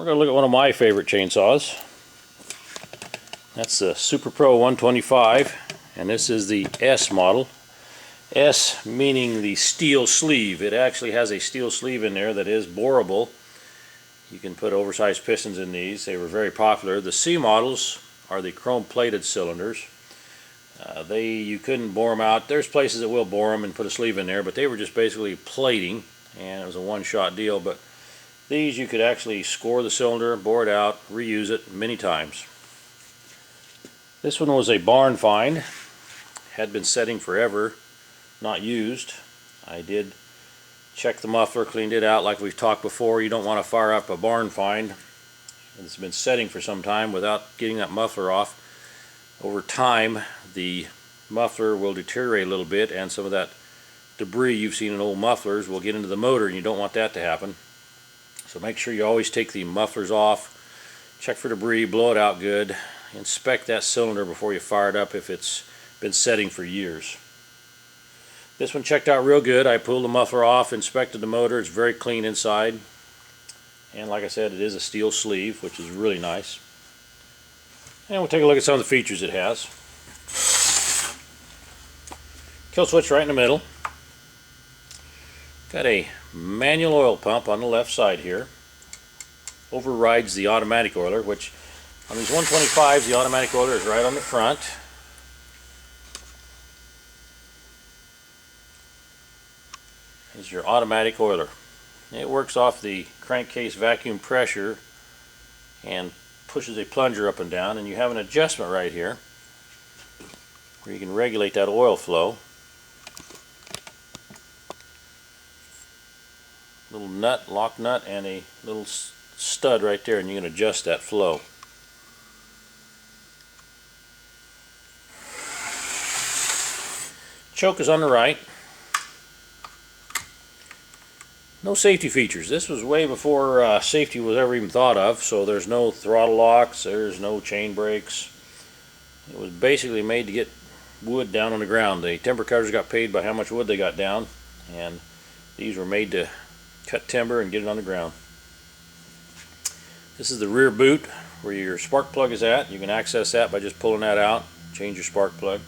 We're going to look at one of my favorite chainsaws. That's the Super Pro 125, and this is the S model. S meaning the steel sleeve. It actually has a steel sleeve in there that is boreable. You can put oversized pistons in these. They were very popular. The C models are the chrome plated cylinders. You couldn't bore them out. There's places that will bore them and put a sleeve in there, but they were just basically plating, and it was a one-shot deal. But these you could actually score the cylinder, bore it out, reuse it many times. This one was a barn find. Had been setting forever, not used. I did check the muffler, cleaned it out like we've talked before. You don't want to fire up a barn find. It's been setting for some time without getting that muffler off. Over time, the muffler will deteriorate a little bit, and some of that debris you've seen in old mufflers will get into the motor, and you don't want that to happen. So make sure you always take the mufflers off, check for debris, blow it out good, inspect that cylinder before you fire it up if it's been setting for years. This one checked out real good. I pulled the muffler off, inspected the motor. It's very clean inside, and like I said, it is a steel sleeve, which is really nice. And we'll take a look at some of the features it has. Kill switch right in the middle. Got a manual oil pump on the left side here. Overrides the automatic oiler, which on these 125s the automatic oiler is right on the front. This is your automatic oiler. It works off the crankcase vacuum pressure and pushes a plunger up and down, and you have an adjustment right here where you can regulate that oil flow. Little nut, lock nut, and a little stud right there, and you can adjust that flow. Choke is on the right. No safety features. This was way before safety was ever even thought of, so there's no throttle locks, there's no chain brakes. It was basically made to get wood down on the ground. The timber cutters got paid by how much wood they got down, and these were made to cut timber and get it on the ground. This is the rear boot where your spark plug is at. You can access that by just pulling that out, change your spark plug.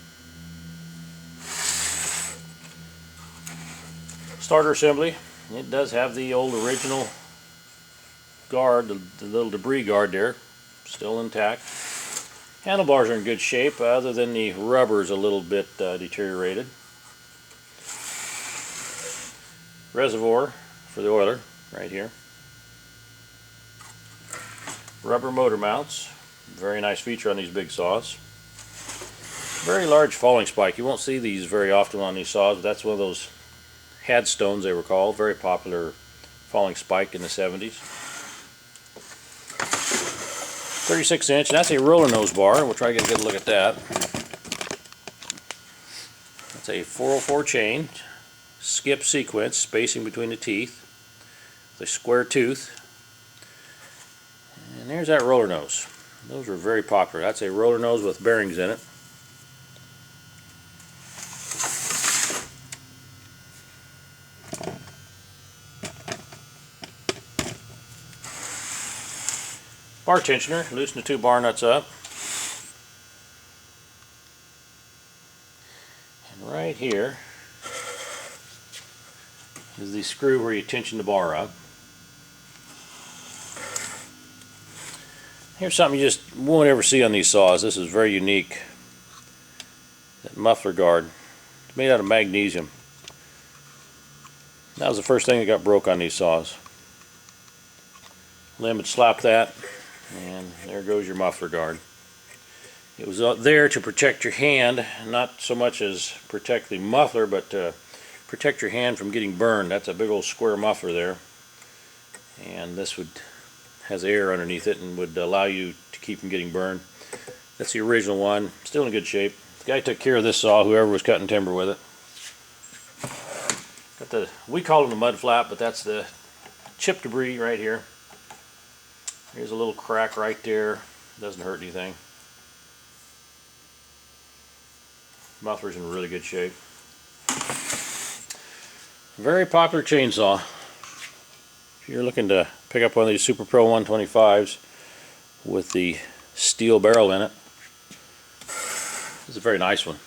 Starter assembly. It does have the old original guard, the little debris guard there, still intact. Handlebars are in good shape, other than the rubber is a little bit deteriorated. Reservoir for the oiler, right here. Rubber motor mounts, very nice feature on these big saws. Very large falling spike. You won't see these very often on these saws, but that's one of those Hadstones they were called. Very popular falling spike in the 70s. 36 inch, and that's a roller nose bar. We'll try to get a good look at that. That's a 404 chain, skip sequence, spacing between the teeth, the square tooth. And there's that roller nose. Those were very popular. That's a roller nose with bearings in it. Bar tensioner, loosen the two bar nuts up. And right here is the screw where you tension the bar up. Here's something you just won't ever see on these saws. This is very unique. That muffler guard. It's made out of magnesium. That was the first thing that got broke on these saws. Limb would slap that, and there goes your muffler guard. It was there to protect your hand, not so much as protect the muffler, but to protect your hand from getting burned. That's a big old square muffler there, and this has air underneath it and would allow you to keep from getting burned. That's the original one, still in good shape. The guy took care of this saw, whoever was cutting timber with it. We call it the mud flap, but that's the chip debris right here. Here's a little crack right there. Doesn't hurt anything. Muffler's in really good shape. Very popular chainsaw. if you're looking to pick up one of these Super Pro 125s with the steel barrel in it, it's a very nice one.